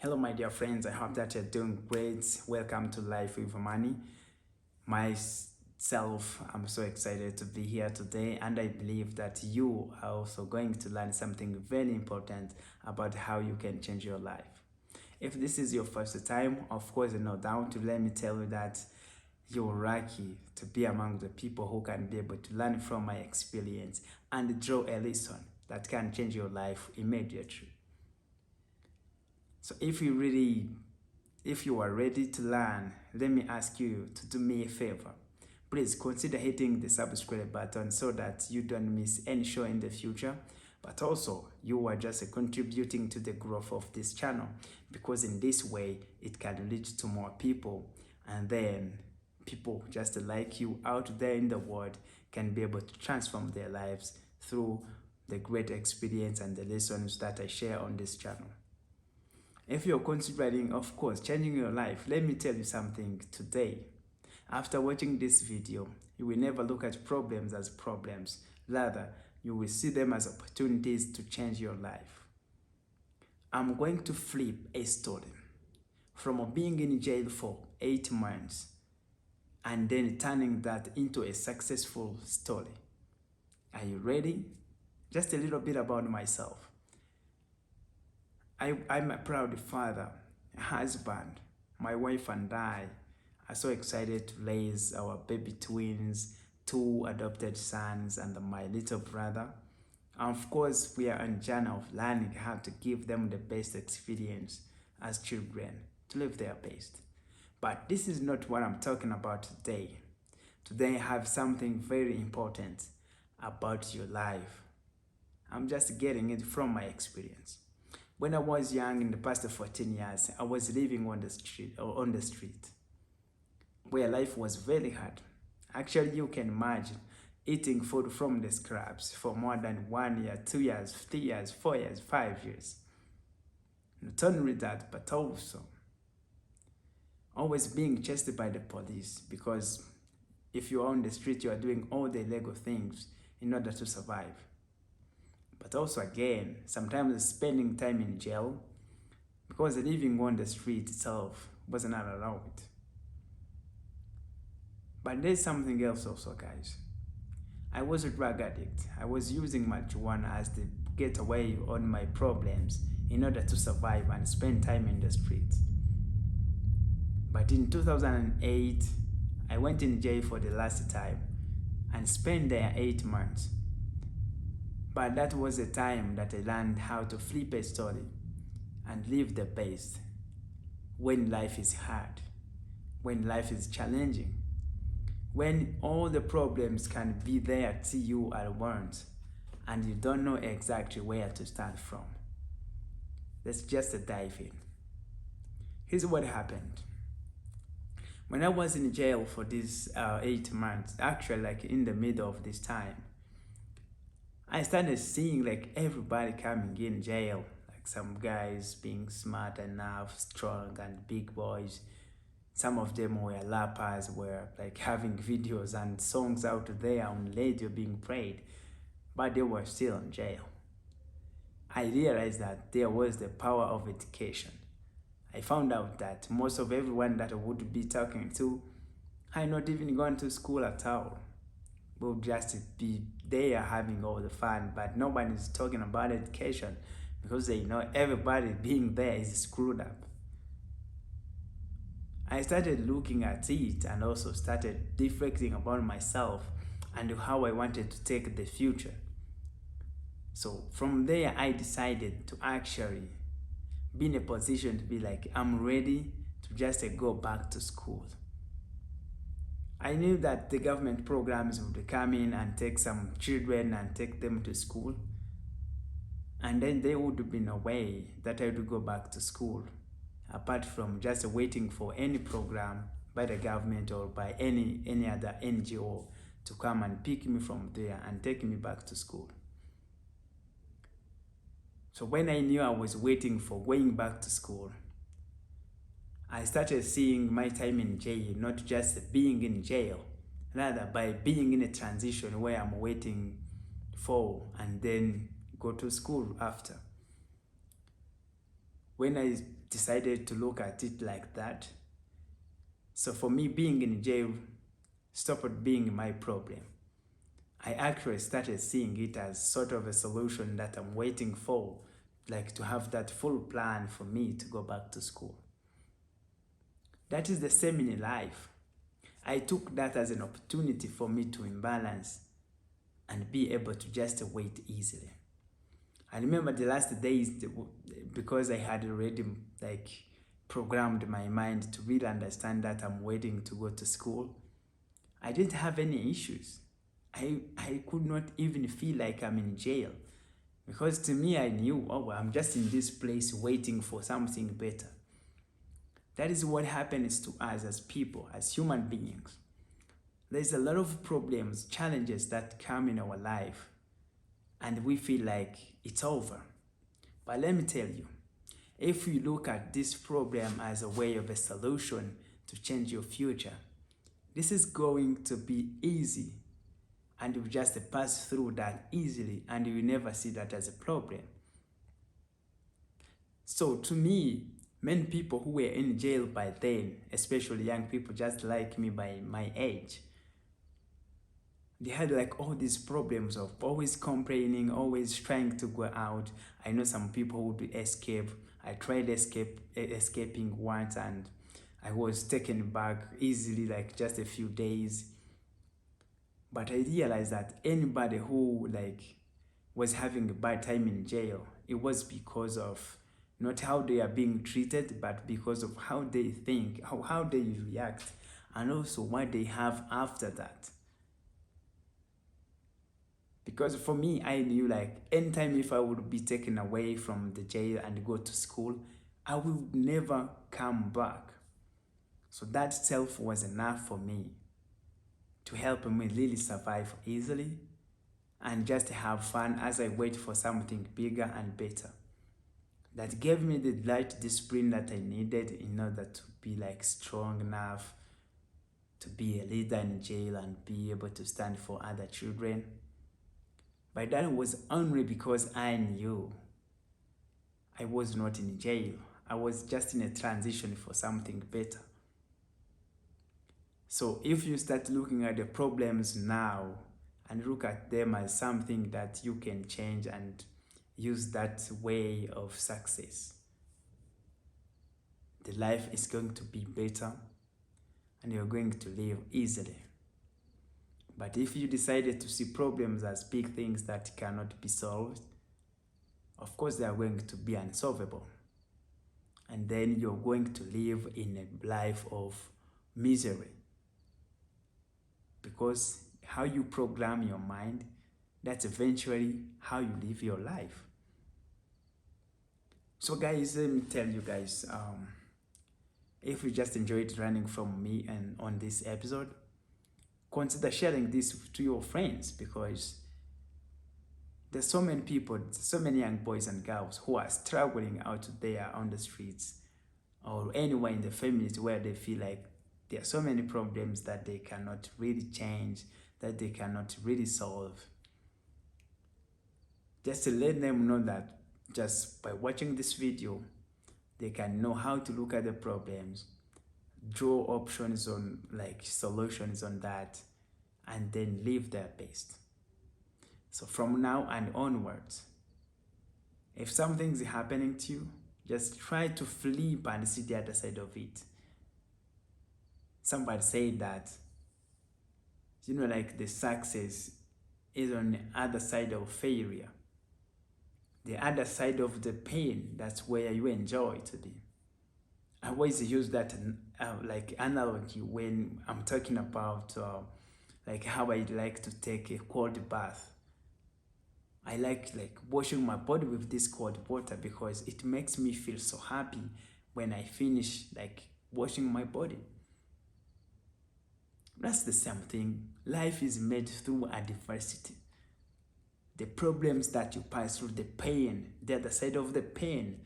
Hello, my dear friends. I hope that you're doing great. Welcome to Life with Money. Myself, I'm so excited to be here today, and I believe that you are also going to learn something very important about how you can change your life. If this is your first time, of course, no doubt, let me tell you that you're lucky to be among the people who can be able to learn from my experience and draw a lesson that can change your life immediately. So if you are ready to learn, let me ask you to do me a favor. Please consider hitting the subscribe button so that you don't miss any show in the future. But also, you are just contributing to the growth of this channel, because in this way, it can reach to more people. And then people just like you out there in the world can be able to transform their lives through the great experience and the lessons that I share on this channel. If you're considering, of course, changing your life, let me tell you something today. After watching this video, you will never look at problems as problems. Rather, you will see them as opportunities to change your life. I'm going to flip a story from being in jail for 8 months and then turning that into a successful story. Are you ready? Just a little bit about myself. I'm a proud father, a husband. My wife and I are so excited to raise our baby twins, 2 adopted sons, and my little brother. And of course, we are on a journey of learning how to give them the best experience as children, to live their best. But this is not what I'm talking about today. Today I have something very important about your life. I'm just getting it from my experience. When I was young, in the past 14 years, I was living on the street, where life was very hard. Actually, you can imagine eating food from the scraps for more than 1 year, 2 years, 3 years, 4 years, 5 years. Not only that, but also always being chased by the police, because if you are on the street, you are doing all the illegal things in order to survive. But also, again, sometimes spending time in jail, because living on the street itself was not allowed. But there's something else also, guys. I was a drug addict. I was using marijuana as the getaway on my problems in order to survive and spend time in the street. But in 2008, I went in jail for the last time and spent there 8 months. But that was the time that I learned how to flip a story and live the best when life is hard, when life is challenging, when all the problems can be there to you at once and you don't know exactly where to start from. Let's just dive in. Here's what happened. When I was in jail for these 8 months, actually like in the middle of this time, I started seeing like everybody coming in jail, like some guys being smart enough, strong and big boys. Some of them were rappers, were like having videos and songs out there on radio being played, but they were still in jail. I realized that there was the power of education. I found out that most of everyone that I would be talking to had not even gone to school at all. Will just be there having all the fun, but nobody is talking about education, because they know everybody being there is screwed up. I started looking at it and also started reflecting about myself and how I wanted to take the future. So from there, I decided to actually be in a position to be like, I'm ready to just go back to school. I knew that the government programs would come in and take some children and take them to school. And then there would be no way that I would go back to school, apart from just waiting for any program by the government or by any other NGO to come and pick me from there and take me back to school. So when I knew I was waiting for going back to school, I started seeing my time in jail not just being in jail, rather by being in a transition where I'm waiting for and then go to school after. when I decided to look at it like that, so for me, being in jail stopped being my problem. I actually started seeing it as sort of a solution that I'm waiting for, like to have that full plan for me to go back to school. That is the same in life. I took that as an opportunity for me to imbalance and be able to just wait easily. I remember the last days, because I had already like programmed my mind to really understand that I'm waiting to go to school, I didn't have any issues. I could not even feel like I'm in jail, because to me I knew, oh, I'm just in this place waiting for something better. That is what happens to us as people, as human beings. There's a lot of problems, challenges that come in our life, and we feel like it's over. But let me tell you, if you look at this problem as a way of a solution to change your future, this is going to be easy, and you just pass through that easily, and you never see that as a problem. So to me, many people who were in jail by then, especially young people just like me by my age, they had like all these problems of always complaining, always trying to go out. I know some people would escape. I tried escaping once, and I was taken back easily, like just a few days. But I realized that anybody who like was having a bad time in jail, it was because of not how they are being treated, but because of how they think, how they react, and also what they have after that. Because for me, I knew like anytime if I would be taken away from the jail and go to school, I will never come back. So that self was enough for me to help me really survive easily and just have fun as I wait for something bigger and better. That gave me the right discipline that I needed in order to be like strong enough to be a leader in jail and be able to stand for other children. But that was only because I knew I was not in jail. I was just in a transition for something better. So if you start looking at the problems now and look at them as something that you can change and use that way of success, the life is going to be better and you're going to live easily. But if you decided to see problems as big things that cannot be solved, of course they are going to be unsolvable. And then you're going to live in a life of misery. Because how you program your mind, that's eventually how you live your life. So guys, let me tell you guys, if you just enjoyed learning from me and on this episode, consider sharing this to your friends, because there's so many people, so many young boys and girls who are struggling out there on the streets or anywhere in the families where they feel like there are so many problems that they cannot really change, that they cannot really solve. Just to let them know that just by watching this video, they can know how to look at the problems, draw options on like solutions on that, and then live their best. So from now and onwards, if something's happening to you, just try to flip and see the other side of it. Somebody said that, like the success is on the other side of failure. The other side of the pain, that's where you enjoy to be. I always use that like analogy when I'm talking about like how I like to take a cold bath. I like washing my body with this cold water because it makes me feel so happy when I finish like washing my body. That's the same thing. Life is made through adversity. The problems that you pass through, the pain, the other side of the pain,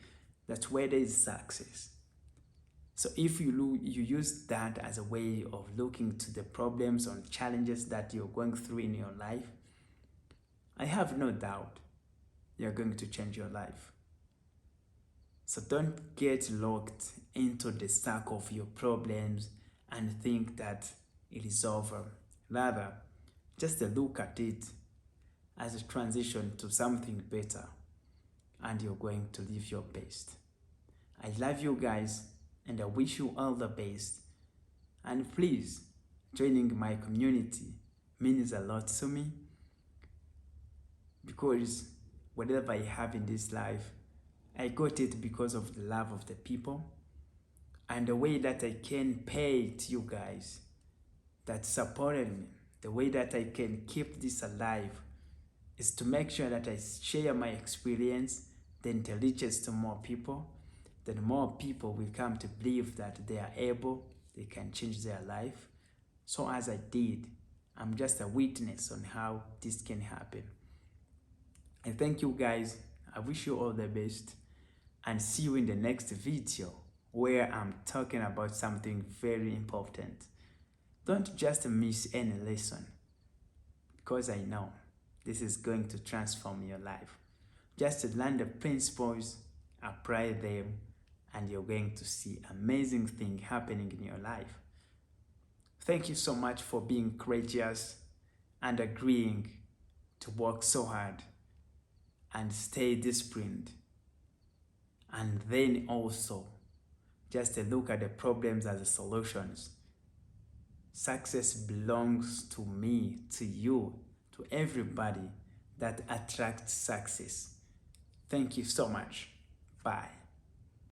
that's where there is success. So if you use that as a way of looking to the problems or challenges that you're going through in your life, I have no doubt you're going to change your life. So don't get locked into the stack of your problems and think that it is over. Rather, just look at it as a transition to something better, and you're going to live your best. I love you guys, and I wish you all the best. And please, joining my community means a lot to me, because whatever I have in this life, I got it because of the love of the people, and the way that I can pay it to you guys that supported me, the way that I can keep this alive is to make sure that I share my experience, then it reaches to more people. Then more people will come to believe that they are able, they can change their life. So as I did, I'm just a witness on how this can happen. And thank you guys. I wish you all the best, and see you in the next video where I'm talking about something very important. Don't just miss any lesson, because I know this is going to transform your life. Just learn the principles, apply them, and you're going to see amazing things happening in your life. Thank you so much for being courageous and agreeing to work so hard and stay disciplined. And then also, just look at the problems as the solutions. Success belongs to me, to you, to everybody that attracts success. Thank you so much. Bye.